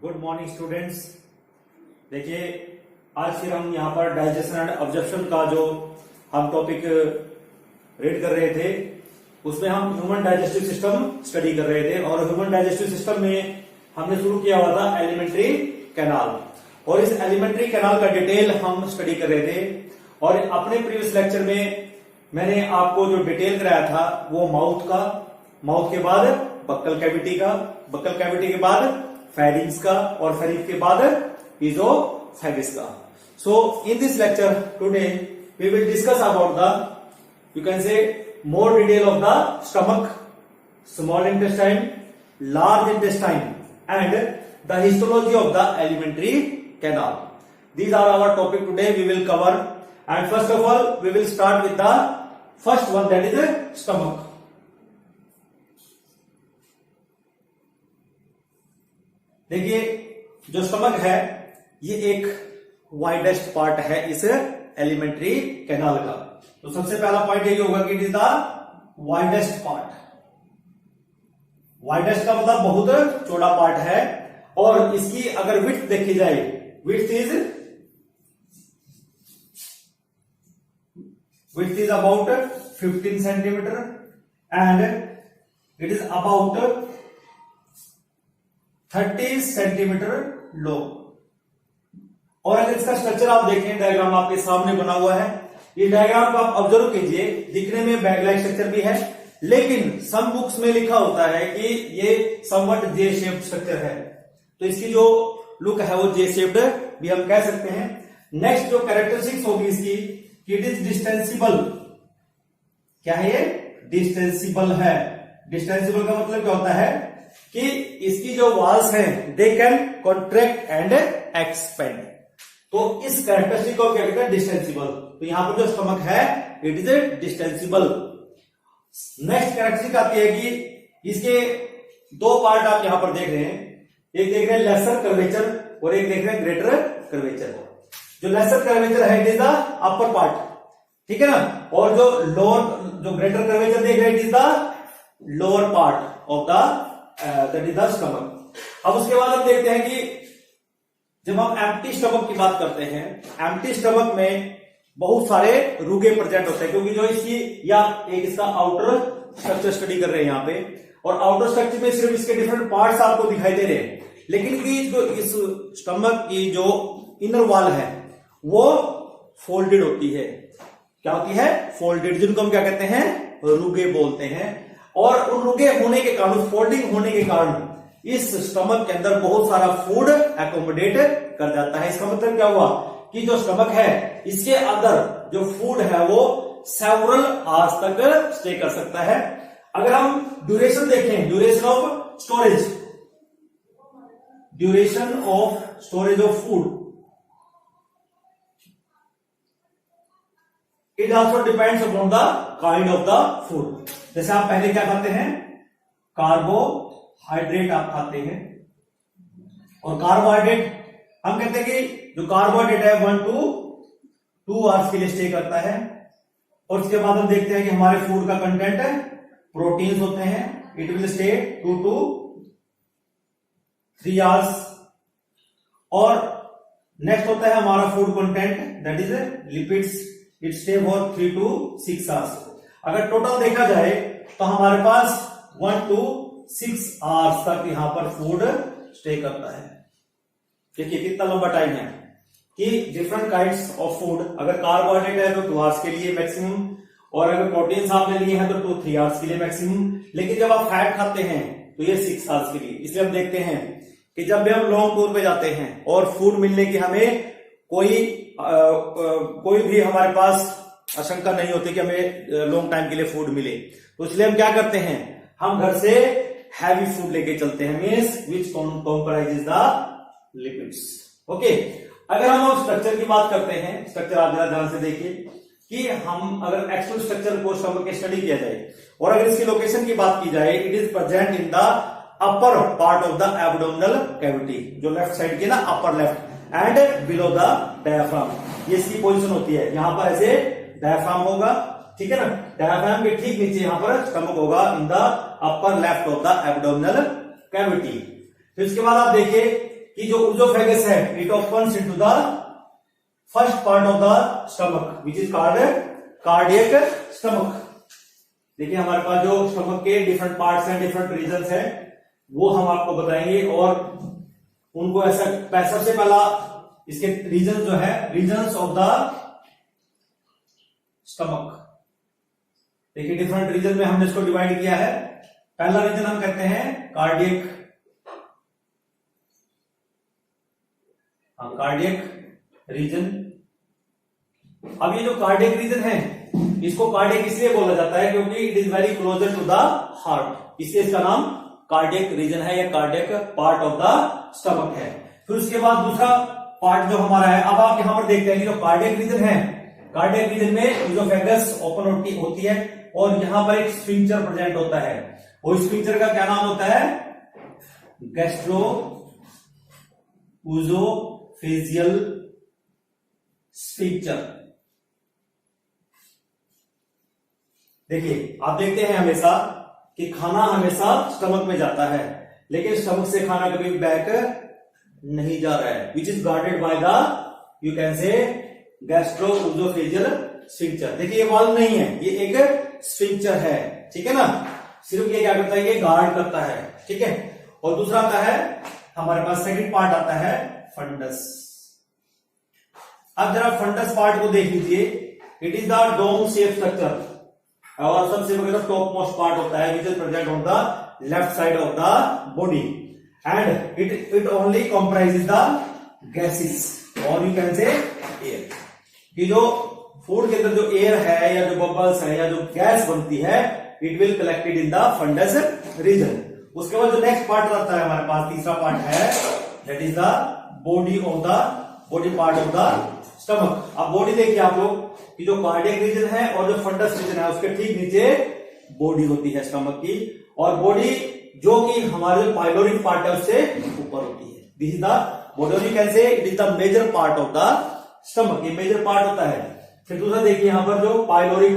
Good morning students. देखिए, आज फिर हम यहाँ पर डाइजेशन एंड ऑब्जर्प्शन का जो हम टॉपिक रीड कर रहे थे उसमें हम ह्यूमन डाइजेस्टिव सिस्टम स्टडी कर रहे थे और ह्यूमन डाइजेस्टिव सिस्टम में हमने शुरू किया हुआ था एलिमेंट्री कैनाल और इस एलिमेंट्री कैनाल का डिटेल हम स्टडी कर रहे थे। और अपने प्रीवियस लेक्चर में मैंने आपको जो डिटेल कराया था वो माउथ के बाद बक्कल कैविटी का, बक्कल कैविटी के बाद फेरिंग्स का और फेरिंग्स के बाद इजोफेगस का। So in this lecture today we will discuss about the, you can say, more detail of the stomach, small intestine, large intestine and the histology of the alimentary canal. These are our topic today. We will cover, and first of all we will start with the first one, that is the stomach. देखिए, जो stomach है ये एक widest part है इस alimentary canal का। तो सबसे पहला पॉइंट यही होगा कि it is the widest part. Widest का मतलब बहुत चौड़ा पार्ट है और इसकी अगर विड्थ देखी जाए, width is about 15 centimetre and it is about 30 centimetre लो। और अगर इसका स्ट्रक्चर आप देखें, डायग्राम आपके सामने बना हुआ है, ये डायग्राम को आप ऑब्जर्व कीजिए। दिखने में बैग लाइक स्ट्रक्चर भी है, लेकिन सम बुक्स में लिखा होता है कि ये समवट जे शेप्ड स्ट्रक्चर है। तो इसकी जो लुक है वो जे शेप्ड भी हम कह सकते हैं। नेक्स्ट जो कैरेक्टरिस्टिक्स होगी इसकी, इट इज डिस्टेंसिबल। क्या है ये? डिस्टेंसिबल है। डिस्टेंसिबल का मतलब क्या होता है कि इसकी जो वॉल्स हैं they can contract and expand. तो इस कैरेक्टरिस्टिक को क्या कहते हैं? डिस्टेंसिबल। तो यहां पर जो स्टमक है it is a distensible. Next characteristic आती है कि इसके दो पार्ट आप यहां पर देख रहे हैं, एक देख रहे हैं लेसर कर्वेचर और एक देख रहे हैं ग्रेटर कर्वेचर। जो लेसर कर्वेचर है it is the upper part, ठीक है ना, और जो ग्रेटर कर्वेचर देख रहे हैं it is the lower part of that is the stomach. अब उसके बाद हम देखते हैं कि जब हम एम्प्टी स्टमक की बात करते हैं, एम्प्टी स्टमक में बहुत सारे रुगे प्रेजेंट होते हैं, क्योंकि जो इसकी या एक इसका आउटर स्ट्रक्चर स्टडी कर रहे हैं यहाँ पे, और आउटर स्ट्रक्चर में सिर्फ इसके डिफरेंट पार्ट्स आपको दिखाई दे रहे हैं, लेकिन कि जो इस स्टमक की जो इनर वॉल है वो फोल्डेड होती है। क्या होती है? फोल्डेड, जिनको हम क्या कहते हैं? रुगे बोलते हैं। और उन रुगे होने के कारण, फोल्डिंग होने के कारण इस स्टमक के अंदर बहुत सारा फूड एकोमोडेट कर जाता है। इसका मतलब क्या हुआ कि जो स्टमक है इसके अंदर जो फूड है वो सेवरल आवर्स तक स्टे कर सकता है। अगर हम ड्यूरेशन देखें, duration of storage of food, it also depends upon the kind of the food. जैसे आप पहले क्या खाते हैं? कार्बोहाइड्रेट आप खाते हैं, और कार्बोहाइड्रेट हम कहते हैं कि जो कार्बोहाइड्रेट है 1 to 2 आवर्स के लिए स्टे करता है। और उसके बाद हम देखते हैं कि हमारे फूड का कंटेंट है, प्रोटीन्स होते हैं, it will stay 2 to 3 hours. और नेक्स्ट होता है हमारा food content, that is lipids, it stay for 3 to 6 hours. अगर टोटल देखा जाए तो हमारे पास 1 to 6 आवर्स तक यहां पर फूड स्टे करता है। देखिए कितना लंबा टाइम है कि डिफरेंट काइंड्स ऑफ फूड, अगर कार्बोहाइड्रेट है तो 2 आवर्स के लिए मैक्सिमम, और अगर प्रोटीन्स आपने लिए हैं तो 2-3 आवर्स के लिए मैक्सिमम। लेकिन जब आप फैट खाते हैं तो ये 6 आवर्स के लिए। इसलिए हम देखते हैं कि जब भी हम लॉन्ग टूर पे जाते हैं और फूड मिलने की हमें कोई भी हमारे पास आशंका नहीं होती कि हमें लॉन्ग टाइम के लिए फूड मिले, तो इसलिए हम क्या करते हैं? हम घर से हैवी फूड लेके चलते हैं, means which comprises the lipids. Okay, अगर हम स्ट्रक्चर की बात करते हैं, स्ट्रक्चर आप जरा ध्यान से देखिए कि हम अगर एक्चुअल स्ट्रक्चर को स्टमक के स्टडी किया जाए और अगर इसकी लोकेशन की बात की जाए, it is present in the upper part of the abdominal cavity, जो लेफ्ट साइड की ना, upper left, and below the diaphragm. ये इसकी पोजीशन होती है। यहां पर ऐसे डायफ्राम होगा, ठीक है ना, डायफ्राम के ठीक नीचे यहां पर स्टमक होगा in the upper left of the abdominal cavity. फिर इसके बाद आप देखिए कि जो ऊजोफेगस है it opens into the first part of the stomach which is called cardiac stomach. देखिए हमारे पास जो स्टमक के डिफरेंट पार्ट्स हैं, डिफरेंट रीजन्स हैं, वो हम आपको बताएंगे और उनको ऐसा सबसे पहला इसके रीजन जो है रीजन्स ऑफ द स्टमक। देखिए डिफरेंट रीजन में हमने इसको डिवाइड किया है। पहला रीजन हम कहते हैं कार्डियक, कार्डियक रीजन। अब ये जो कार्डियक रीजन है इसको कार्डियक इसलिए बोला जाता है क्योंकि it is very closer to the heart, इसलिए इसका नाम कार्डियक रीजन है या cardiac part of the stomach है। फिर उसके बाद दूसरा पार्ट जो हमारा है, अब आप यहां पर देखते हैं कि जो कार्डियक रीजन है, कार्डियक रीजन में ईज़ोफेगस ओपन होती है और यहां पर एक स्फिंक्टर प्रेजेंट होता है, और स्फिंक्टर का क्या नाम होता है? Gastro oesophageal sphincter. देखिए आप देखते हैं हमेशा कि खाना हमेशा स्टमक में जाता है, लेकिन स्टमक से खाना कभी बैक नहीं जा रहा है, which is guarded by the you can say gastro oesophageal sphincter. देखिए ये वाल्व नहीं है, ये एक स्फिंक्टर है, ठीक है ना। सिर्फ ये क्या करता है, ये गार्ड करता है, ठीक है। और दूसरा आता है हमारे पास सेकंड पार्ट आता है फंडस। अब जरा फंडस पार्ट को देख लीजिए। It is the dome shape structure और सबसे बड़ा टॉप मोस्ट पार्ट होता है which is present on the left side of the body and it only comprises the gases और यू कैन से एयर। कि जो फूड के अंदर जो एयर है या जो बबल्स है या जो गैस बनती है it will collected in the fundus region. उसके बाद जो नेक्स्ट पार्ट आता है हमारे पास तीसरा पार्ट है, that is the body part of the stomach. अब बॉडी देखिए आप लोग कि जो कार्डियक रीजन है और जो फंडस रीजन है उसके ठीक नीचे बॉडी होती है स्टमक की, और बॉडी जो कि हमारे जो पाइलोरिक पार्ट है उससे ऊपर होती है। This is the body, you can say it is the major part of the stomach, ये मेजर पार्ट होता है। फिर दूसरा देखिए यहां पर जो पाइलोरिक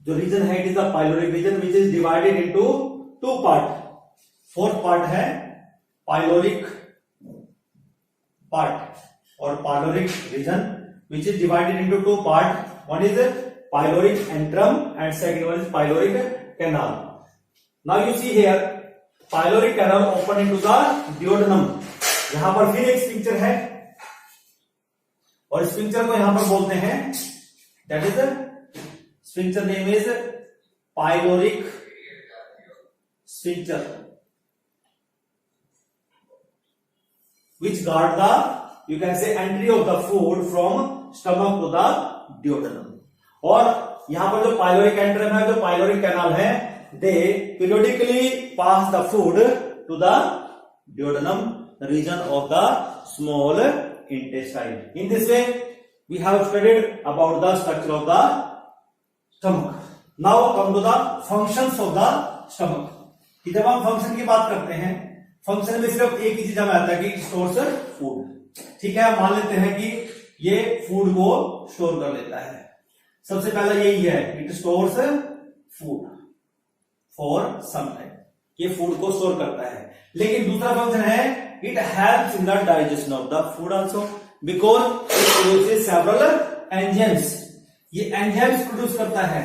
जो रीजन है it is the pyloric region which is divided into two part. Fourth part है पाइलोरिक पार्ट और pyloric region which is divided into two part. One is pyloric antrum and second one is pyloric canal. Now you see here pyloric canal open into the duodenum. यहां पर फिर एक sphincter है और sphincter को यहां पर बोलते हैं that is sphincter name is pyloric sphincter which guard the you can say entry of the food from stomach to the duodenum. और यहां पर जो पाइलोरिक एंट्रम है, जो पाइलोरिक कैनाल है, they periodically pass the food to the duodenum region of the small intestine. In this way we have studied about the structure of the stomach. Now come to the functions of the stomach. कि जब हम function की बात करते हैं, function में सिर्फ एक ही चीज हमें आता है कि स्टोर्स फूड, ठीक है। मान लेते हैं कि ये फूड को स्टोर कर लेता है। सबसे पहला यही है, it stores food for some time, ये फूड को स्टोर करता है। लेकिन दूसरा फंक्शन है it helps in the digestion of the food also because it produces several enzymes. ये एंजाइम्स प्रोड्यूस करता है।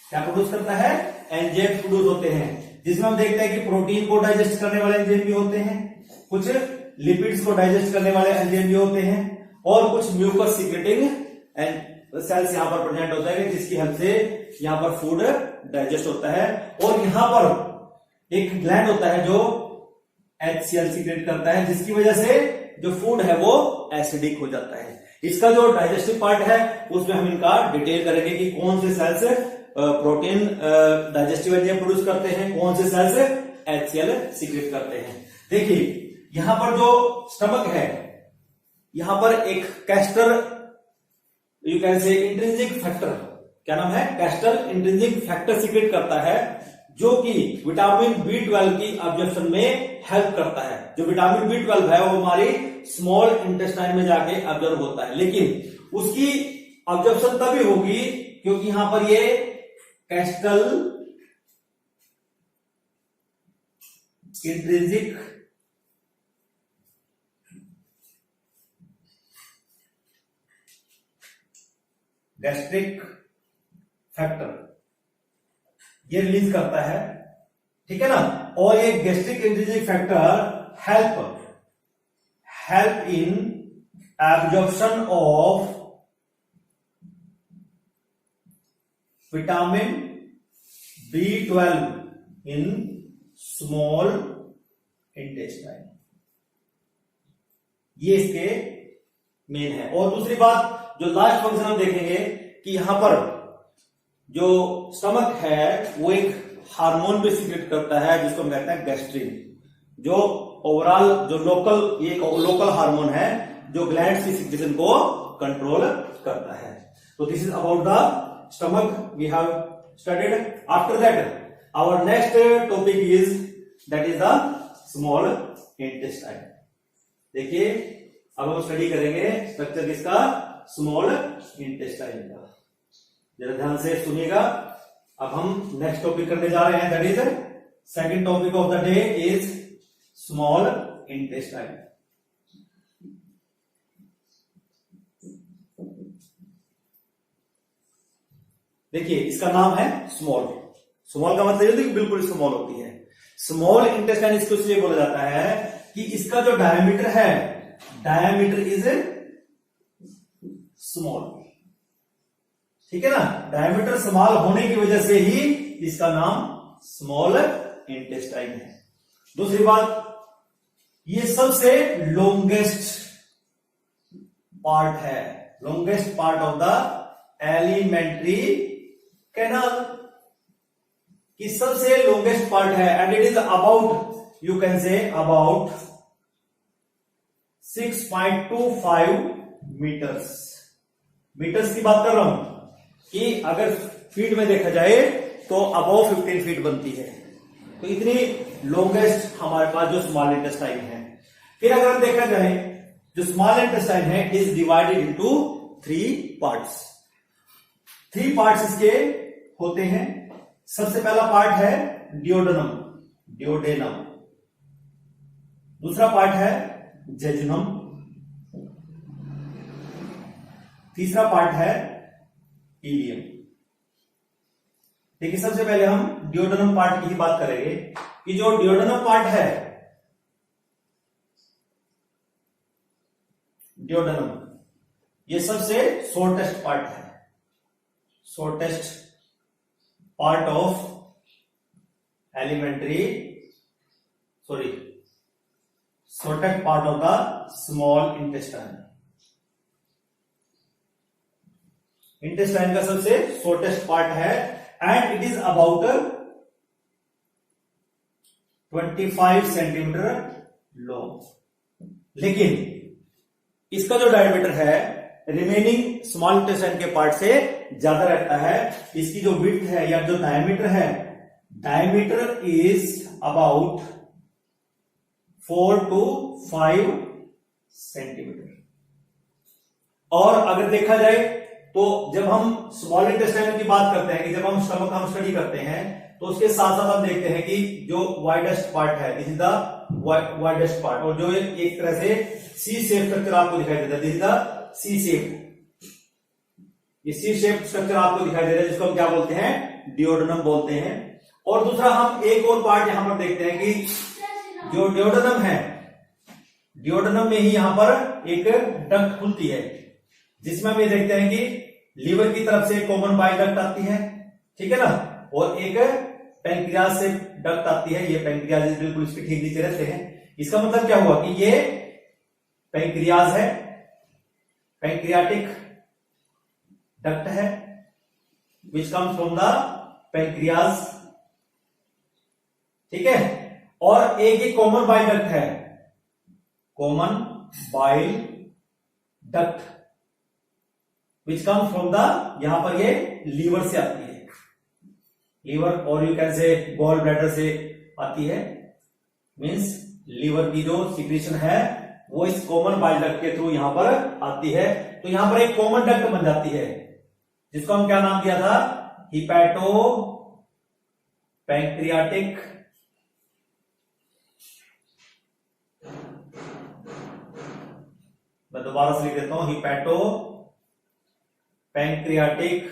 क्या प्रोड्यूस करता है? एंजाइम्स प्रोड्यूस होते हैं, जिसमें हम देखते हैं कि प्रोटीन को डाइजेस्ट करने वाले एंजाइम भी होते हैं, कुछ लिपिड्स को डाइजेस्ट करने वाले एंजाइम भी होते हैं, और कुछ म्यूकस सीक्रेटिंग एंड सेल्स यहां पर प्रेजेंट होता है जिसकी हेल्प से यहां पर फूड डाइजेस्ट होता है। और यहां पर एक ग्लैंड होता है जो HCl सीक्रेट करता है, जिसकी वजह से जो फूड है वो एसिडिक हो जाता है। इसका जो डाइजेस्टिव पार्ट है उसमें हम इनका डिटेल करेंगे कि कौन से cells protein digestive enzyme produce करते हैं, कौन से सेल्स HCl सीक्रेट करते हैं। देखिए यहां पर जो स्टमक है, यहां पर एक कैस्टर यू कैन से इंट्रिंसिक फैक्टर, क्या नाम है? कैस्टर इंट्रिंसिक फैक्टर सीक्रेट करता है, जो कि विटामिन B12 की ऑब्जर्प्शन में हेल्प करता है। जो विटामिन B12 है वो हमारी स्मॉल इंटेस्टाइन में जाके ऑब्जर्व होता है, लेकिन उसकी ऑब्जर्प्शन तभी होगी क्योंकि यहां पर ये कैस्टल इंट्रिंसिक गैस्ट्रिक फैक्टर ये रिलीज करता है, ठीक है ना। और ये gastric intrinsic factor help in absorption of vitamin B12 in small intestine, ये इसके मेन है। और दूसरी बात जो लास्ट फंक्शन हम देखेंगे कि यहां पर जो स्टमक है वो एक हार्मोन भी सीक्रेट करता है जिसको हम कहते हैं गैस्ट्रिन, जो ओवरऑल जो लोकल हार्मोन है जो ग्लैंड्स की सिक्रेशन को कंट्रोल करता है। तो this is about the stomach we have studied. After that our next topic is that is the small intestine. देखिए अब हम स्टडी करेंगे स्ट्रक्चर किसका, स्मॉल इंटेस्टाइन का। जरा ध्यान से सुनिएगा। अब हम नेक्स्ट टॉपिक करने जा रहे हैं, that is second topic of the day is small intestine. देखिए इसका नाम है स्मॉल। स्मॉल का मतलब ये कि बिल्कुल स्मॉल होती है। स्मॉल इंटेस्टाइन इसको इसलिए बोला जाता है कि इसका जो डायमीटर है, डायमीटर इज स्मॉल, ठीक है ना। डायमीटर स्मॉल होने की वजह से ही इसका नाम स्मॉल इंटेस्टाइन है। दूसरी बात, ये सबसे लॉन्गेस्ट पार्ट है, longest part of the alimentary canal, कि सबसे लॉन्गेस्ट पार्ट है and it is about you can say about 6.25 metres. Metres की बात कर रहा हूं कि अगर फीट में देखा जाए तो अबाउ 15 फीट बनती है। तो इतनी लॉन्गेस्ट हमारे पास जो स्मॉल इंटेस्टाइन है। फिर अगर देखा जाए जो स्मॉल इंटेस्टाइन है it is divided into 3 parts. 3 parts इसके होते हैं। सबसे पहला पार्ट है डियोडेनम, डियोडेनम। दूसरा पार्ट है जेजुनम। तीसरा पार्ट है इलियम। देखिए सबसे पहले हम डियोडेनम पार्ट की ही बात करेंगे कि जो डियोडेनम पार्ट है, डियोडेनम ये सबसे शॉर्टेस्ट पार्ट है, shortest part of alimentary shortest part of the small intestine. Intestine का सबसे शॉर्टेस्ट पार्ट है and it is about 25 centimetre long. लेकिन इसका जो डायमीटर है रिमेनिंग स्मॉल इंटेस्टाइन के पार्ट से ज्यादा रहता है। इसकी जो विड्थ है या जो डायमीटर है, diameter is about 4 to 5 centimetre. और अगर देखा जाए तो जब हम स्मॉल इंटेस्टाइन की बात करते हैं कि जब हम स्टमक हम स्टडी करते हैं तो उसके साथ साथ हम देखते हैं कि जो वाइडेस्ट पार्ट है this is the widest part, और जो एक तरह से सी शेप स्ट्रक्चर आपको दिखाई देता है, this is the C shape. ये सी शेप स्ट्रक्चर आपको दिखाई दे रहा है जिसको हम क्या बोलते हैं, डियोडेनम बोलते हैं। और दूसरा हम एक और पार्ट यहां पर देखते हैं कि जो डियोडेनम है, डियोडेनम में ही यहां पर एक डक्ट खुलती है जिसमें हम ये देखते हैं कि लीवर की तरफ से कॉमन बाइल डक्ट आती है, ठीक है ना, और एक पैंक्रियाज से डक्ट आती है। ये पैंक्रियाज बिल्कुल इसके ठीक नीचे रहते हैं। इसका मतलब क्या हुआ कि ये पैंक्रियाज है, पैंक्रियाटिक डक्ट है which comes from the pancreas, ठीक है। और एक ही कॉमन बाइल डक्ट है, common bile duct which comes from the, यहां पर ये लीवर से आती है, लीवर और you can say gall bladder से आती है। मींस लीवर की जो सिक्रीशन है वो इस कॉमन बाइल डक्ट के थ्रू यहां पर आती है। तो यहां पर एक कॉमन डक्ट बन जाती है जिसको हम क्या नाम दिया था, हिपैटो पैंक्रियाटिक मैं दोबारा से लिख देता हूं, हिपैटो पैंक्रियाटिक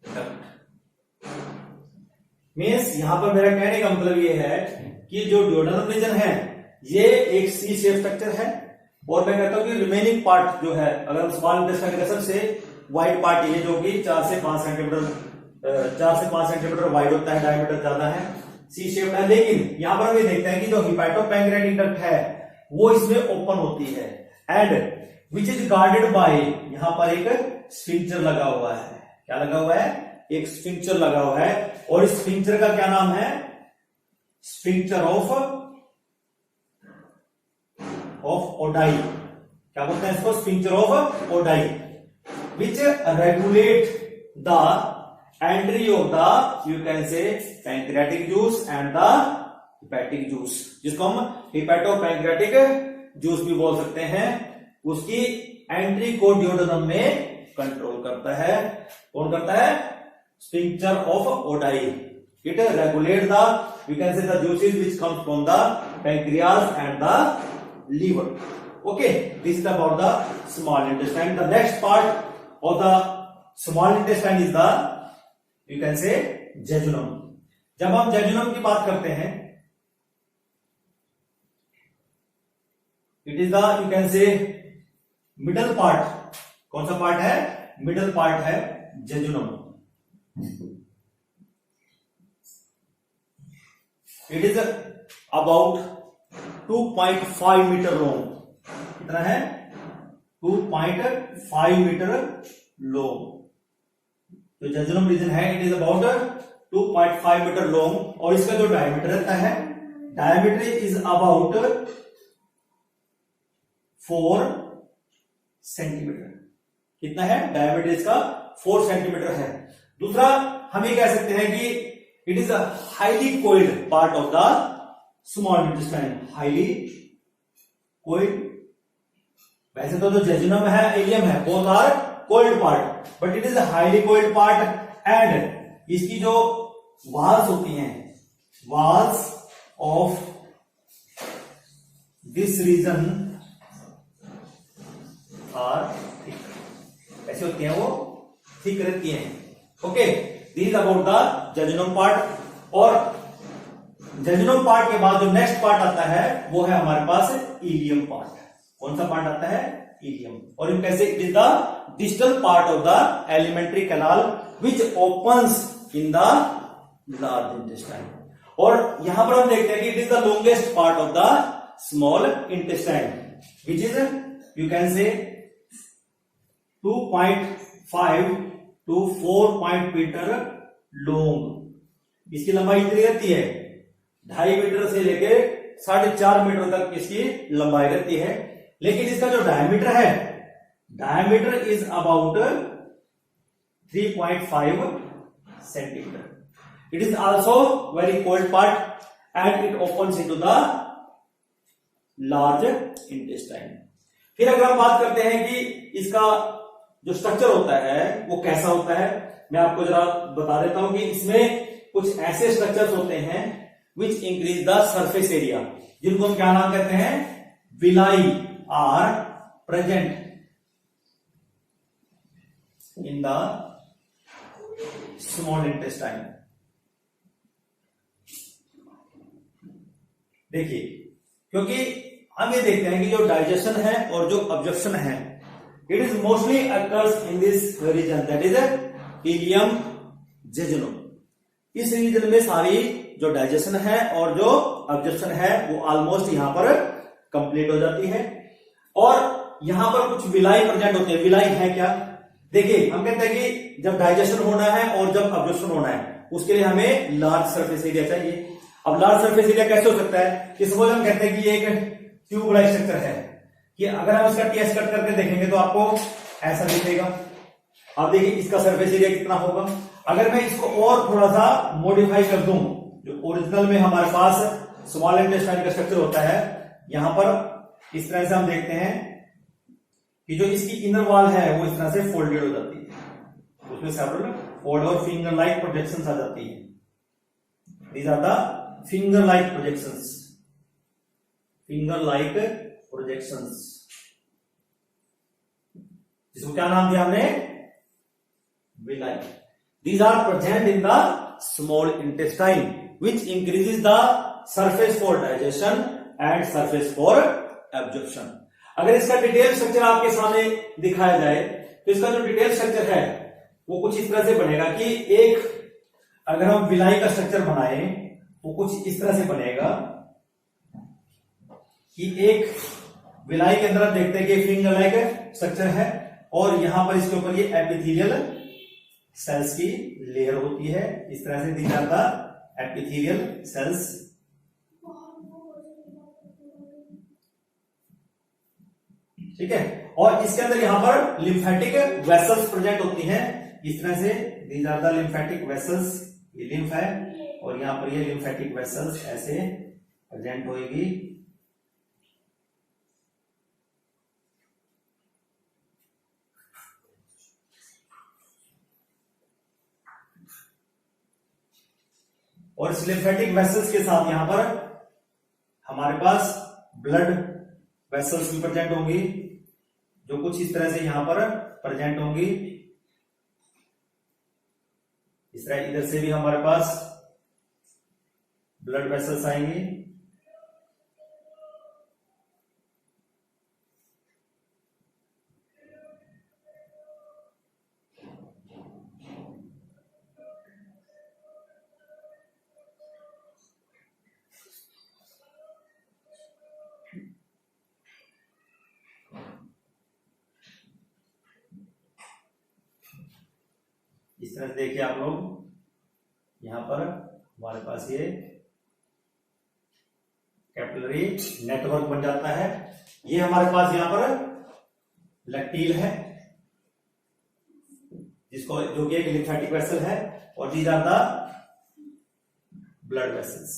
डक्ट। मीन्स यहां पर मेरा कहने का मतलब ये है कि जो ड्यूodenum रीजन है ये एक सी शेप स्ट्रक्चर है, और मैं कहता हूं कि रिमेनिंग पार्ट जो है, अगर स्मॉल इंटेस्टाइन का सबसे वाइड पार्ट ये जो कि 4 से 5 सेंटीमीटर वाइड होता है, डायमीटर ज्यादा है, सी शेप है। लेकिन यहां पर हम ये देखते हैं कि जो हिपैटोपैंक्रियाटिक डक्ट है वो इसमें ओपन होती है, and which is guarded bye, यहां पर एक स्फिंक्टर लगा हुआ है। क्या लगा हुआ है? एक स्फिंक्टर लगा हुआ है, और इस स्फिंक्टर का क्या नाम है? Sphincter of Oddi. क्या बोलते हैं इसको? Sphincter of Oddi, which regulate the entry of the, you can से, pancreatic juice and the hepatic juice, जिसको हम हिपैटोपैंक्रियाटिक जूस भी बोल सकते हैं। उसकी एंट्री को ड्यूodenum में कंट्रोल करता है। कौन करता है? Sphincter of Oddi. It regulate the, you can से, the juices which comes from the pancreas and the liver. Okay, this is about the small intestine. The next part of the small intestine is the, you can say, jejunum. जब हम jejunum की बात करते हैं, it is the, you can say, middle part. कौन सा part है? Middle part है jejunum. It is about 2.5 metre long. कितना है? 2.5 मीटर लॉन्ग। जो जेजुनम रीजन है it is about 2.5 metre long, और इसका जो डायमीटर रहता है, डायमीटर इज अबाउट 4 सेंटीमीटर। कितना है? डायमीटर इसका 4 सेंटीमीटर है। दूसरा हम ये कह सकते हैं कि it is a highly coiled part of the small intestine. Highly coiled. वैसे तो जो जेजुनम है, इलियम है, both are coiled part, but it is a highly coiled part, and इसकी जो वाल्स होती हैं, walls of this region are thick. ऐसे होती हैं, वो थिक रहती हैं। Okay, this is about the jejunum part. और जेजुनम पार्ट के बाद जो नेक्स्ट पार्ट आता है वो है हमारे पास इलियम पार्ट। कौन सा पार्ट आता है? इलियम। और इन कैसे? It is the distal part of the alimentary canal which opens in the large intestine. और यहां पर हम देखते हैं कि it is the longest part of the small intestine, which is, you can से, 2.5 to 4 मीटर लॉन्ग। इसकी लंबाई इतनी रहती है, 2.5 मीटर से लेके 4.5 मीटर तक इसकी लंबाई रहती है। लेकिन इसका जो डायमीटर है, diameter is about 3.5 centimetre. It is also very cold part and it opens into the large intestine. फिर अगर हम बात करते हैं कि इसका जो स्ट्रक्चर होता है वो कैसा होता है, मैं आपको जरा बता देता हूं कि इसमें कुछ ऐसे स्ट्रक्चर्स होते हैं which increase the surface area, जिनको हम क्या नाम कहते हैं? Villi are present in the small intestine. देखिए, क्योंकि हम ये देखते हैं कि जो डाइजेशन है और जो ऑब्जर्प्शन है, it is mostly occurs in this region, that is ileum jejunum. इस रीजन में सारी जो डाइजेशन है और जो ऑब्जर्प्शन है वो ऑलमोस्ट यहां पर कंप्लीट हो जाती है। और यहां पर कुछ विलाई प्रेजेंट होते हैं। विलाई है क्या? देखिए, हम कहते हैं कि जब डाइजेशन होना है और जब ऑब्जर्प्शन होना है, उसके लिए हमें लार्ज सरफेस एरिया चाहिए। अब लार्ज सरफेस एरिया कैसे हो सकता है? इस वजह हम कहते हैं कि ये एक ट्यूब लाइक स्ट्रक्चर है, कि अगर हम इसका टीएस कट करके देखेंगे तो आपको ऐसा दिखेगा। अब देखिए इसका सरफेस एरिया कितना होगा। अगर मैं इसको और थोड़ा सा मॉडिफाई कर दूं, जो ओरिजिनल में हमारे पास स्मॉल इंटेस्टाइन का स्ट्रक्चर होता है, यहां पर इस तरह से हम देखते हैं कि जो इसकी इनर वॉल है वो इस तरह से फोल्डेड हो जाती है, उसमें सेवरल फोल्ड और फिंगर लाइक प्रोजेक्शंस आ जाती है। These are the finger like projections, finger like projections. जिसको क्या नाम दिया हमने, villi. These are present in the small intestine which increases the surface for digestion and surface for absorption. अगर इसका डिटेल स्ट्रक्चर आपके सामने दिखाया जाए तो इसका जो डिटेल स्ट्रक्चर है वो कुछ इस तरह से बनेगा कि एक, अगर हम विलाई का स्ट्रक्चर बनाए वो कुछ इस तरह से बनेगा कि एक विलाई के अंदर आप देखते हैं कि फिंगर लाइक स्ट्रक्चर है और यहां पर इसके ऊपर ये एपिथेलियल सेल्स की लेयर होती है। इस तरह से दी जाता एपिथेलियल सेल्स। ठीक है, और इसके अंदर यहां पर लिम्फेटिक वेसल्स प्रेजेंट होती हैं। इस तरह से दी जाता लिम्फेटिक वेसल्स, ये लिम्फ है और यहां पर ये लिम्फेटिक वेसल्स ऐसे प्रेजेंट होगी। और इस लिम्फेटिक वेसल्स के साथ यहां पर हमारे पास ब्लड वेसल्स भी प्रेजेंट होंगी, जो कुछ इस तरह से यहां पर प्रेजेंट होंगी। इस तरह इधर से भी हमारे पास ब्लड वेसल्स आएंगी। इस तरह देखिए आप लोग, यहां पर हमारे पास ये कैपिलरी नेटवर्क बन जाता है। ये हमारे पास यहां पर लैक्टील है जिसको, जो कि एक लिम्फेटिक वेसल है, और these are the blood vessels.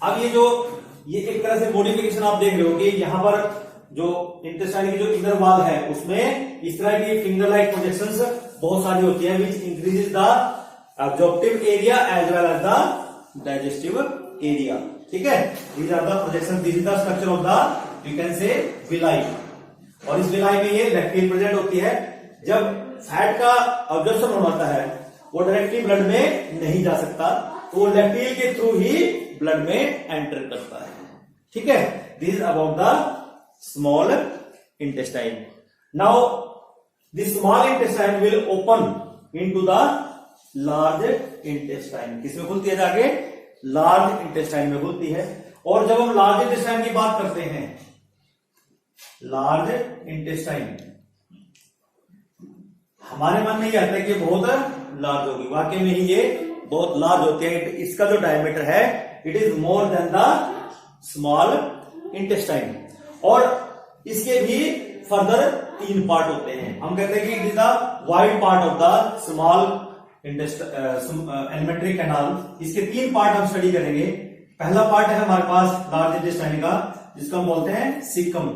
अब ये एक तरह से मॉडिफिकेशन आप देख रहे हो कि यहां पर जो इंटेस्टाइन की जो इनर वॉल है उसमें इस तरह की फिंगर लाइक प्रोजेक्शंस बहुत सारी होती है which increases the absorptive area as well as the digestive area. ठीक है, these are the projection, this is the structure of the, you can say, villi. और इस विलाई में ये लैक्टीन प्रेजेंट होती है। जब फैट का ऑब्जॉर्प्शन होता है वो डायरेक्टली ब्लड में नहीं जा सकता, तो वो लैक्टीन के थ्रू ही ब्लड में एंटर करता है। ठीक है, this is about the small intestine. Now the small intestine will open into the large intestine. किसमें खुलती है जाके? लार्ज इंटेस्टाइन में खुलती है। और जब हम लार्ज इंटेस्टाइन की बात करते हैं, लार्ज इंटेस्टाइन, हमारे मन में ये आता है कि बहुत लार्ज होगी। वाकई में ही ये बहुत लार्ज होती है। इसका जो डायमीटर है it is more than the small intestine. और इसके भी फर्दर 3 पार्ट होते हैं। हम कहते हैं कि it is the wide part of the small alimentary canal. इसके 3 पार्ट हम स्टडी करेंगे। पहला पार्ट है हमारे पास लार्ज इंटेस्टाइन का, जिसको हम बोलते हैं सिकम।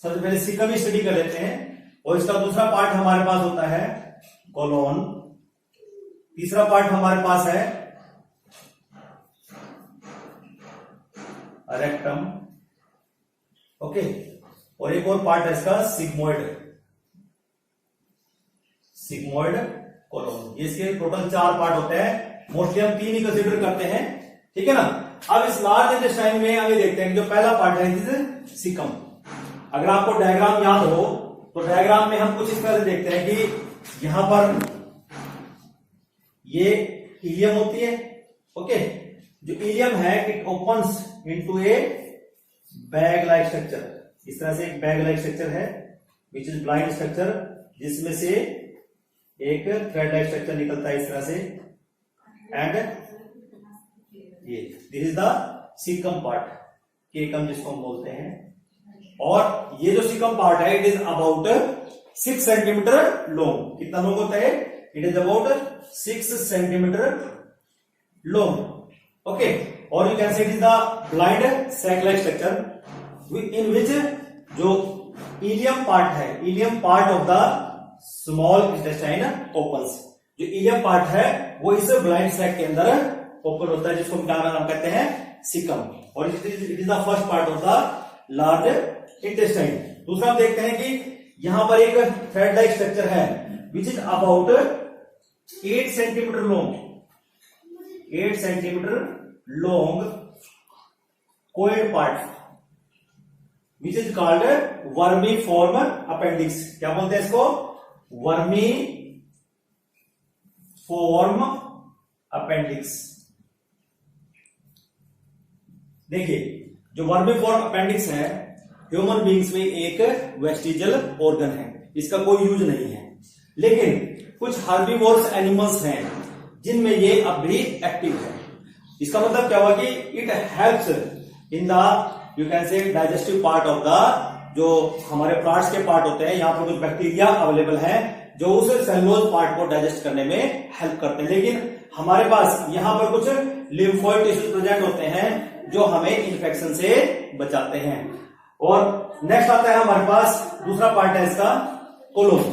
सबसे पहले सिकम ही स्टडी कर लेते हैं। और इसका दूसरा पार्ट हमारे पास होता है कोलोन। तीसरा पार्ट हमारे पास है रेक्टम। ओके, और एक और पार्ट है इसका सिग्मोइड, सिग्मोइड कोलोन। ये इसके टोटल 4 पार्ट होते हैं। मोस्टली हम 3 ही कंसीडर करते हैं। ठीक है ना। अब इस लार्ज इंटेस्टाइन में हम ये देखते हैं कि जो पहला पार्ट है सिकम। अगर आपको डायग्राम याद हो तो डायग्राम में हम कुछ इस तरह से देखते हैं कि यहां पर ये इलियम होती है। ओके, जो इलियम है it opens into A bag like structure. इस तरह से एक बैग लाइक स्ट्रक्चर है विच इज ब्लाइंड स्ट्रक्चर, जिसमें से एक थ्रेड लाइक स्ट्रक्चर निकलता है इस तरह से। एंड ये this is the caecum part, caecum जिसको हम बोलते हैं। और ये जो सीकम पार्ट है it is about 6 centimetre long. कितना लॉन्ग होता है? It is about 6 centimetre long. Okay, और you can say it is the blind sac like structure in which जो इलियम पार्ट है, ileum part of the small intestine opens. जो ileum part है वो इस ब्लाइंड सैक के अंदर open होता है, जिसको क्या नाम कहते हैं? सिकम। और it is the first part of the large intestine. दूसरा हम देखते हैं कि यहां पर एक थ्रेड लाइक स्ट्रक्चर है which is about 8 centimetre long, 8 centimetre long coiled part which is called vermiform appendix. क्या बोलते हैं इसको? Vermiform appendix. देखिए जो वर्मीफॉर्म अपेंडिक्स है ह्यूमन बींग्स में एक वेस्टिजल ऑर्गन है, इसका कोई यूज नहीं है, लेकिन कुछ हार्बीवोरस एनिमल्स हैं जिनमें ये अब भी एक्टिव है। इसका मतलब क्या हुआ कि it helps in the you can से डाइजेस्टिव पार्ट ऑफ द, जो हमारे प्लांट्स के पार्ट होते हैं, यहां पर कुछ बैक्टीरिया अवेलेबल है जो उस सेलुलोज पार्ट को डाइजेस्ट करने में हेल्प करते हैं। लेकिन हमारे पास यहां पर कुछ लिम्फोइड टिश्यूज प्रेजेंट होते हैं जो हमें इन्फेक्शन से बचाते हैं। और नेक्स्ट आता है हमारे पास दूसरा पार्ट है इसका कोलोन।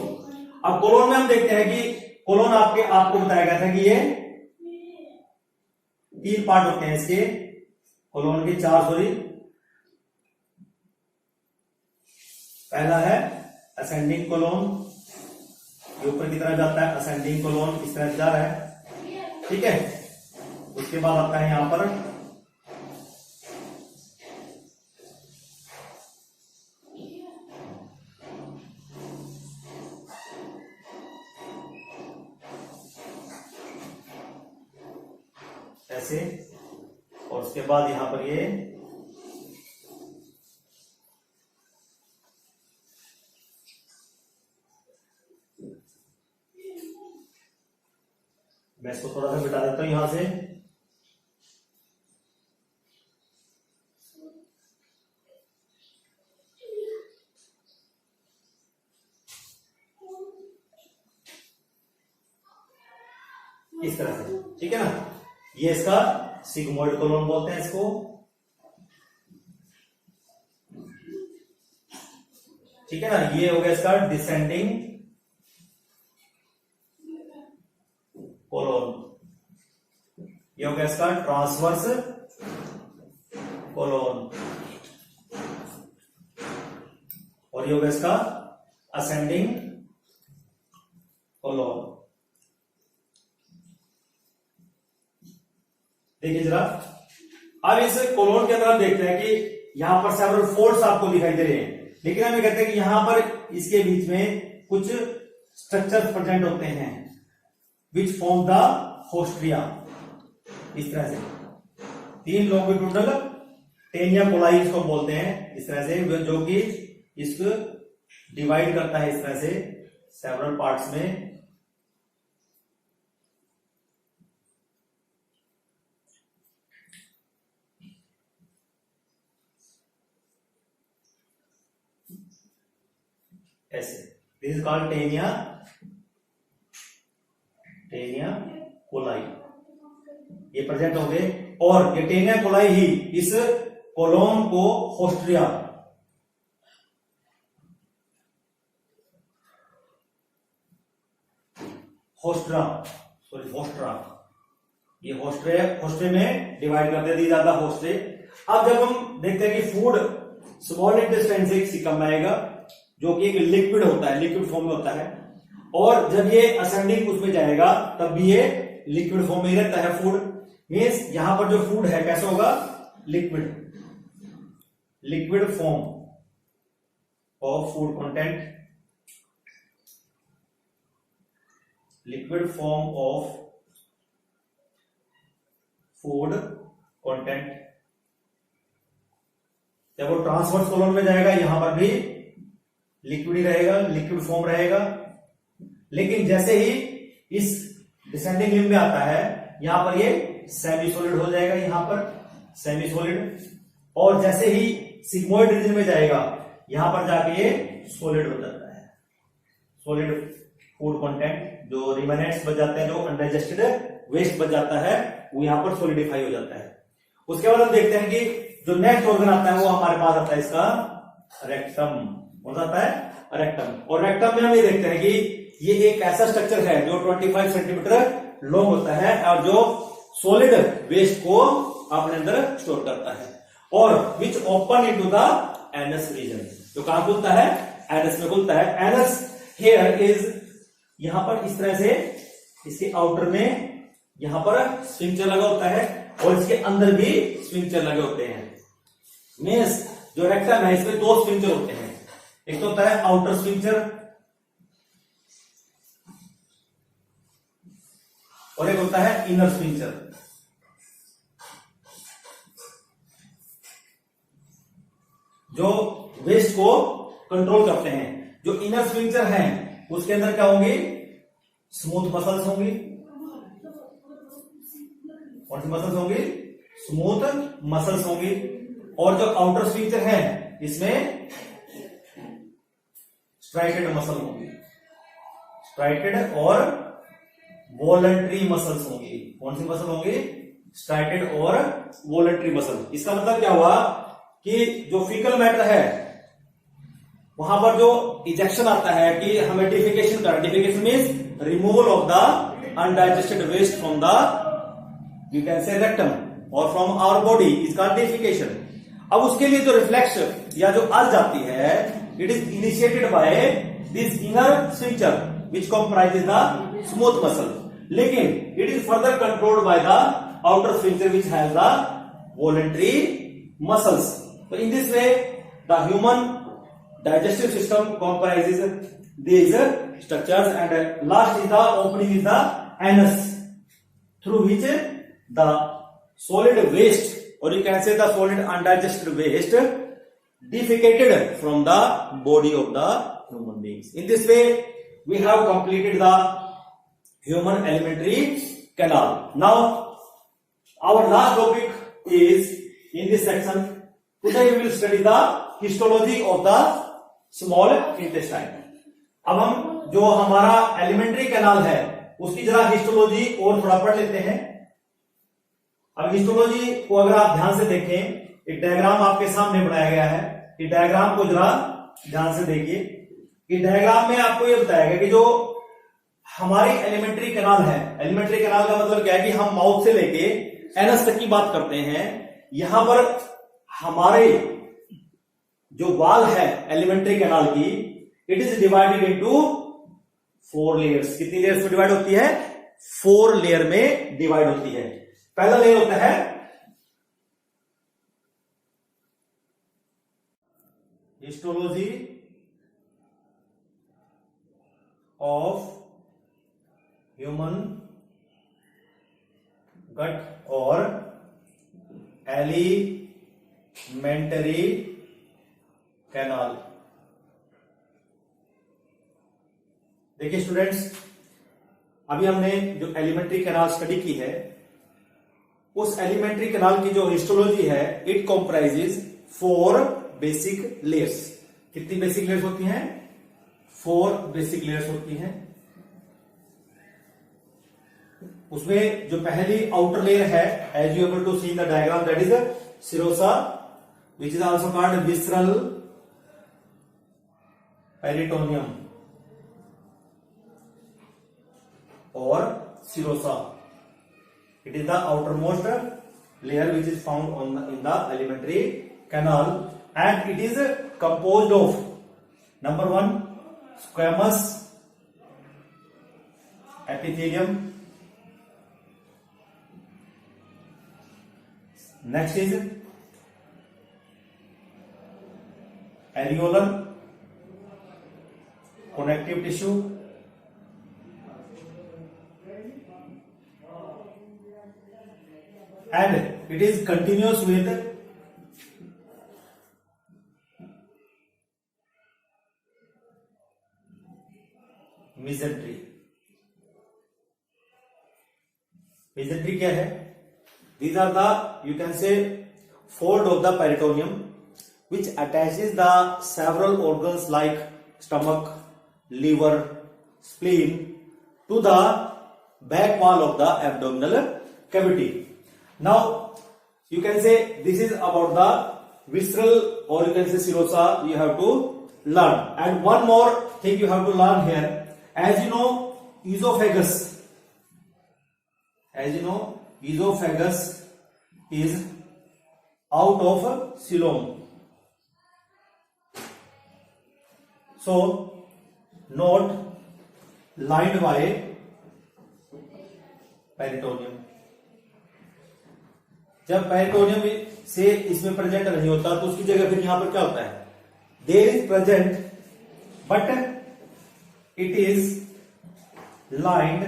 अब कोलोन में हम देखते हैं कि कोलोन आपको बताया गया था कि ये 3 पार्ट होते हैं इसके, कोलोन के 4 सॉरी। पहला है असेंडिंग कोलोन, ये ऊपर की तरफ जाता है, असेंडिंग कोलोन इस तरह जा रहा है, ठीक है। उसके बाद आता है यहां पर ऐसे, और उसके बाद यहां पर ये मैं इसको थोड़ा सा मिटा देता हूं यहां से। इस तरह से, ठीक है ना। ये इसका सिग्मोइड कोलोन बोलते हैं इसको, ठीक है ना। ये हो गया इसका डिसेंडिंग कोलोन, ये हो गया इसका ट्रांसवर्स कोलोन, और ये हो गया इसका असेंडिंग कोलोन। देखिए जरा, अब इस कोलोन के अंदर हम देखते हैं कि यहां पर सेवरल फोल्ड्स आपको दिखाई दे रहे हैं, लेकिन हम ये कहते हैं कि यहां पर इसके बीच में कुछ स्ट्रक्चर प्रेजेंट होते हैं विच फॉर्म द होस्ट्रिया। इस तरह से 3 लॉन्गिट्यूडनल टेनिया कोलाई इसको बोलते हैं, इस तरह से, जो कि इसको डिवाइड करता है इस तरह से सेवरल पार्ट्स में। ऐसे this is called Taenia coli, ये प्रेजेंट हो गए। और ये टेनिया कोलाई ही इस कोलोन को होस्ट्रिया, ये होस्ट्रे में डिवाइड कर देती ज्यादा होस्ट्रे। अब जब हम देखते हैं कि फूड स्मॉल इंटेस्टाइन से सीकम में आएगा, जो कि एक लिक्विड होता है, लिक्विड फॉर्म में होता है, और जब ये असेंडिंग उसमें जाएगा तब भी ये लिक्विड फॉर्म में ही रहता है फूड। मीन्स यहां पर जो फूड है कैसे होगा? Liquid form of food content, liquid form of food content. जब वो ट्रांसवर्स कोलोन में जाएगा यहां पर भी लिक्विड ही रहेगा, लिक्विड फॉर्म रहेगा। लेकिन जैसे ही इस डिसेंडिंग लिम्ब में आता है यहां पर ये सेमी सॉलिड हो जाएगा, यहां पर सेमी सॉलिड, और जैसे ही सिग्मोइड रीजन में जाएगा यहां पर जाके ये सॉलिड हो जाता है। सॉलिड फूड कंटेंट, जो रिमेनेंट्स बच जाते हैं, जो अनडाइजेस्टेड वेस्ट बच जाता है, वो यहां पर सॉलिडिफाई हो जाता है। उसके बाद हम देखते हैं कि जो नेक्स्ट ऑर्गन आता है वो हमारे पास आता है इसका रेक्टम। कौन सा आता है? रेक्टम। और रेक्टम में हम ये देखते हैं कि ये एक ऐसा स्ट्रक्चर है जो 25 सेंटीमीटर लॉन्ग होता है और जो सॉलिड वेस्ट को अपने अंदर स्टोर करता है, और which open into the anus region, जो कहां खुलता है, एनस में खुलता है। एनस हेयर इज, यहां पर इस तरह से इसके आउटर में यहां पर स्फिंक्टर लगा होता है और इसके अंदर भी स्फिंक्टर लगे होते हैं। मीन्स जो रेक्टम है इसमें दो स्फिंक्टर होते हैं, एक तो होता है आउटर स्फिंक्टर और एक होता है इनर स्फिंक्टर। जो वेस्ट को कंट्रोल करते हैं। जो इनर स्फिंक्टर है उसके अंदर क्या होंगे, स्मूथ मसल्स होंगी। कौन सी मसल्स होंगी, स्मूथ मसल्स होंगी। और जो आउटर स्फिंक्टर है इसमें स्ट्राइटेड मसल होंगी, स्ट्राइटेड और वॉलंटरी मसल्स होंगी। कौन सी मसल होंगी, स्ट्राइटेड और वॉलंटरी मसल। इसका मतलब क्या हुआ कि जो फीकल मैटर है वहां पर जो इजेक्शन आता है कि हमें डिफिकेशन करना, defecation means removal of the undigested waste from the you can say rectum और from our body is called defecation. अब उसके लिए जो रिफ्लेक्स या जो अर्ज आती है, it is initiated by this inner sphincter which comprises the smooth muscle, लेकिन it is further controlled by the outer sphincter which has the voluntary muscles. So in this way, the human digestive system comprises these structures, and last is the opening is the anus, through which the solid waste, or you can say the solid undigested waste, defecated from the body of the human beings. In this way, we have completed the human alimentary canal. Now, our last topic is in this section. Today we will study the histology of the small intestine. अब हम जो हमारा alimentary canal है उसकी जरा histology और थोड़ा पढ़ लेते हैं। अब हिस्टोलॉजी को अगर आप ध्यान से देखें, एक डायग्राम आपके सामने बनाया गया है। ये डायग्राम को जरा ध्यान से देखिए। ये डायग्राम में आपको ये बताएगा कि जो हमारी एलिमेंट्री कैनाल है, एलिमेंट्री कैनाल का मतलब क्या है कि हम माउथ से लेके एनस तक की बात करते हैं। यहां पर हमारे जो वॉल है एलिमेंट्री कैनाल की, it is divided into 4 layers. कितनी लेयर्स में डिवाइड होती है, 4 लेयर में डिवाइड होती है। पहला लेयर होता है हिस्टोलॉजी ऑफ ह्यूमन गट और एलिमेंट्री कैनाल। देखिए स्टूडेंट्स, अभी हमने जो एलिमेंट्री कैनाल स्टडी की है, उस एलिमेंट्री कैनाल की जो हिस्टोलॉजी है, इट कॉम्प्राइजेज 4 बेसिक लेयर्स। कितनी बेसिक लेयर्स होती हैं, 4 बेसिक लेयर्स होती हैं। उसमें जो पहली आउटर लेयर है, as you able to see in the diagram, that is serosa, which is also called visceral peritoneum or serosa. It is the outermost layer which is found on in the alimentary canal, and it is composed of number 1 squamous epithelium, next is areolar connective tissue, and it is continuous with mesentery. Mesentery क्या है? These are the, you can say, fold of the peritoneum which attaches the several organs like stomach, liver, spleen to the back wall of the abdominal cavity. Now you can say this is about the visceral, or you can say serosa, you have to learn. And one more thing you have to learn here, as you know, esophagus is out of coelom. So node lined by peritoneum. जब peritoneum से इसमें present नहीं होता तो उसकी जगह फिर यहां पर क्या होता है, there is present but it is lined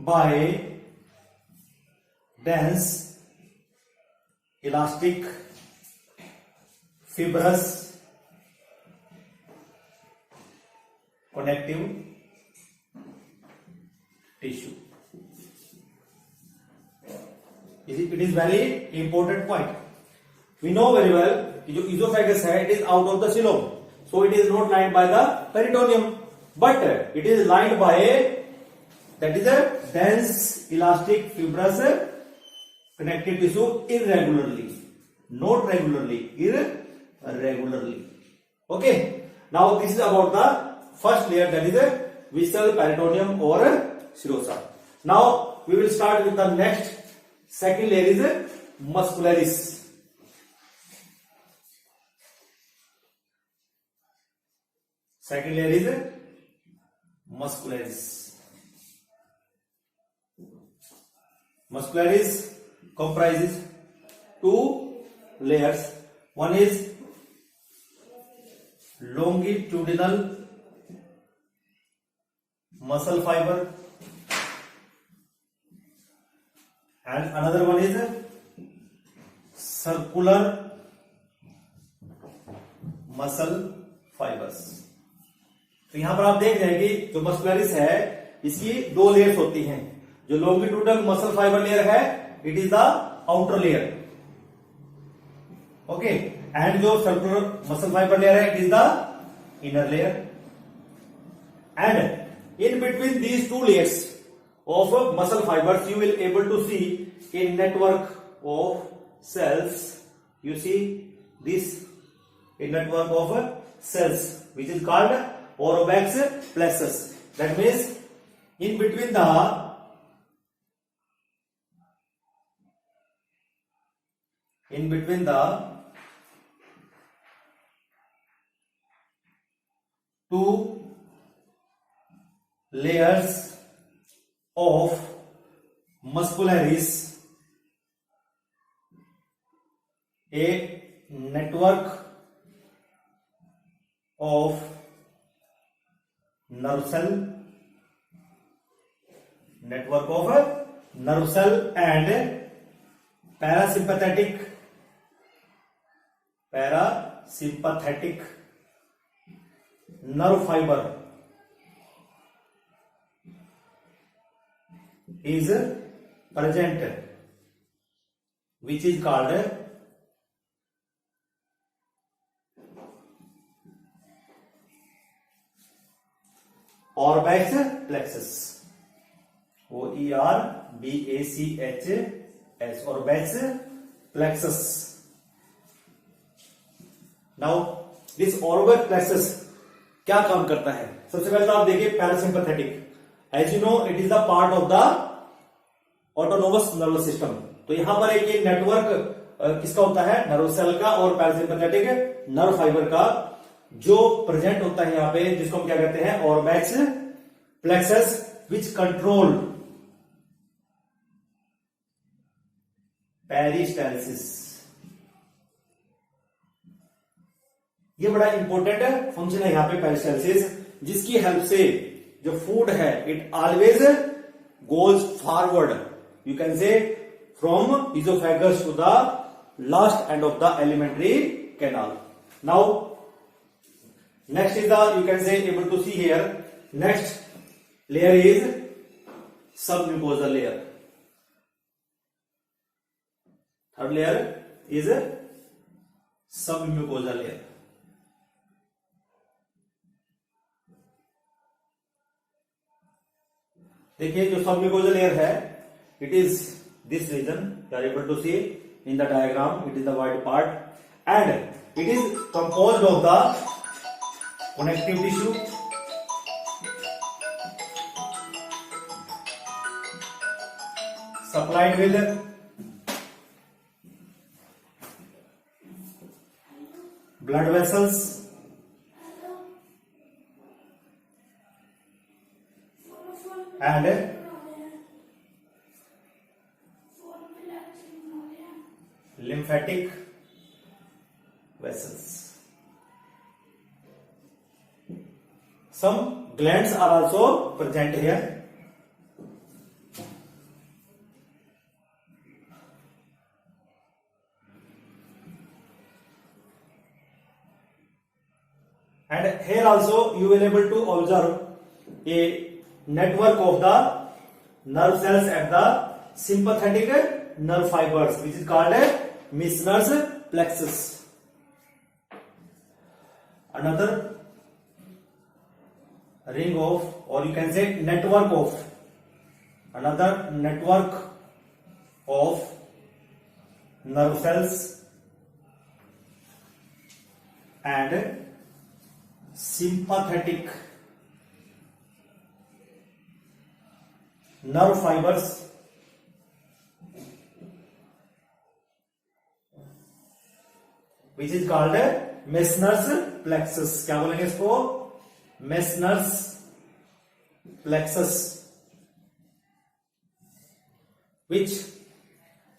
by dense elastic fibrous connective tissue. It is very important point. We know very well कि जो esophagus है it is out of the coelom, so it is not lined by the peritoneum, but it is lined by that is a dense elastic fibrous connective tissue irregularly, not regularly, irregularly. Okay, now this is about the first layer, that is a visceral peritoneum or serosa. Now we will start with the next. Second layer is muscularis. Second layer is muscularis. Muscularis comprises two layers. One is longitudinal muscle fiber and another one is circular muscle fibers. तो यहां पर आप देख रहे हैं कि जो muscularis है इसकी दो लेयर्स होती हैं। जो लॉन्गिट्यूडनल मसल फाइबर लेयर है it is the outer layer, okay, and जो सर्कुलर मसल फाइबर लेयर है it is the inner layer, and in between these two layers of muscle fibers you will able to see a network of cells. You see this, a network of cells which is called Orobax plexus. That means in between the two layers of muscularis a network of nerve cell and parasympathetic nerve fiber is present, which is called Orobax plexus. OERBACHS, Orobax plexus. Now this Orobax plexus क्या काम करता है? सबसे पहले तो आप देखिए parasympathetic, as you know it is the part of the autonomous nervous system. तो यहां पर एक ये नेटवर्क किसका होता है, नर्व सेल का और पैरासिम्पैथेटिक नर्व फाइबर का, जो प्रेजेंट होता है यहां पे, जिसको हम क्या कहते हैं, ऑरोबैक्स प्लेक्सस, विच कंट्रोल पेरिस्टालसिस। ये बड़ा इंपॉर्टेंट फंक्शन है यहां पे पेरिस्टालसिस, जिसकी हेल्प से जो फूड है it always goes forward, you can say from oesophagus to the last end of the alimentary canal. Now next is the, you can say able to see here, next layer is submucosal layer. Third layer is submucosal layer. देखिए जो submucosal layer है it is this region, you are able to see in the diagram, it is the white part and it is composed of the connective tissue, supplied with blood vessels lymphatic vessels. Some glands are also present here. And here also you will able to observe a network of the nerve cells at the sympathetic nerve fibers, which is called Meissner's plexus. Another ring of, or you can say network of, another network of nerve cells and sympathetic nerve fibers, which is called Meissner's plexus. क्या बोलेंगे इसको? Meissner's plexus, which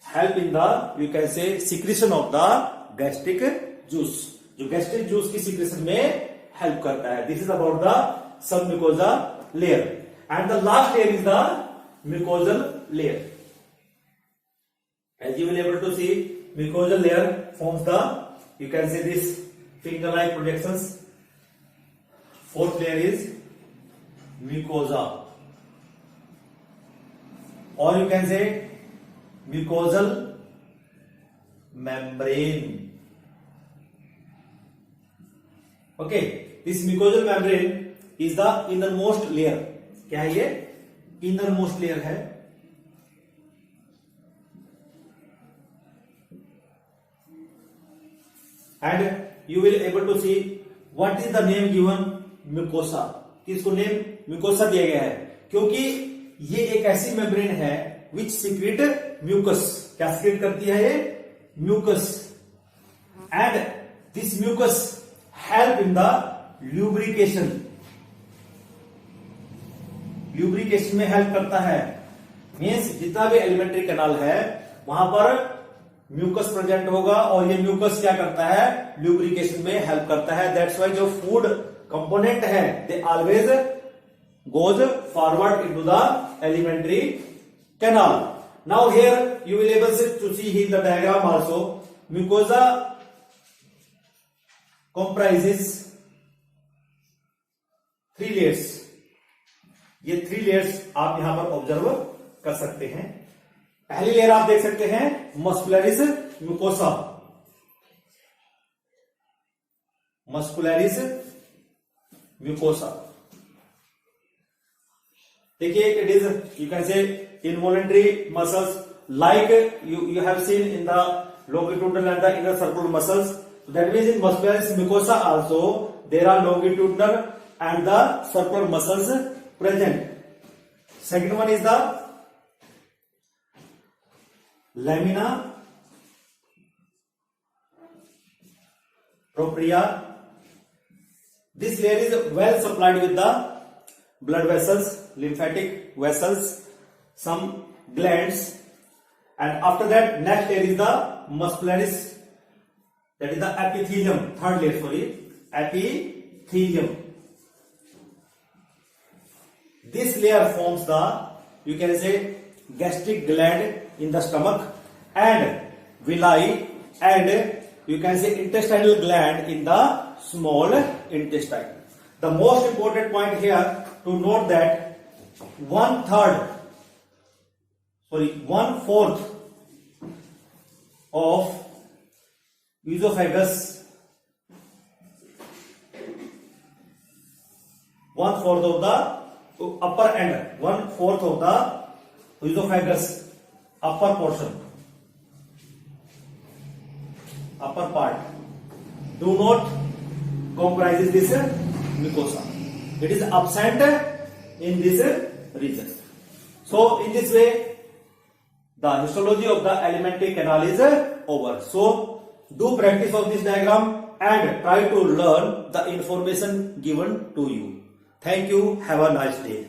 help in the, you can say, secretion of the gastric juice, जो gastric juice की secretion में help करता है. This is about the submucosa layer, and the last layer is the mucosal layer. As you will able to see, mucosal layer forms the, you can say, this finger-like projections. Fourth layer is mucosa, or you can say mucosal membrane. Okay, this mucosal membrane is the innermost layer. क्या है ये? Innermost layer है. And you will able to see what is the name given mucosa. इसको name mucosa दिया गया है क्योंकि ये एक ऐसी मेम्ब्रेन है विच सीक्रेट म्यूकस. क्या सीक्रेट करती है ये? Mucus. And this mucus help in the lubrication. Lubrication में हेल्प करता है. मीन्स जितना भी एलिमेंट्री कैनाल है वहां पर म्यूकस प्रेजेंट होगा और ये म्यूकस क्या करता है? ल्यूब्रिकेशन में हेल्प करता है. दैट्स वाई जो फूड कंपोनेंट है they always goes forward into the alimentary canal. Now here you will able to see in the diagram also. Mucosa comprises 3 layers. ये 3 layers आप यहां पर ऑब्जर्व कर सकते हैं. पहली लेयर आप देख सकते हैं मस्कुलरिस म्यूकोसा. Muscularis mucosa. देखिए, it is, you can say, involuntary muscles like you have seen in the longitudinal and the inner circular muscles. So that means in muscularis mucosa also there are longitudinal and the circular muscles present. Second one is the lamina propria. This layer is well supplied with the blood vessels, lymphatic vessels, some glands, and after that next layer is the muscularis, that is the epithelium. Third layer, sorry, epithelium. This layer forms the, you can say, gastric gland in the stomach and villi, and you can say intestinal gland in the small intestine. The most important point here to note that 1/4 of esophagus, 1/4 of the upper end, 1/4 of the esophagus upper portion, upper part, do not comprises this mucosa. It is absent in this region. So in this way the histology of the alimentary canal is over. So do practice of this diagram and try to learn the information given to you. Thank you. Have a nice day.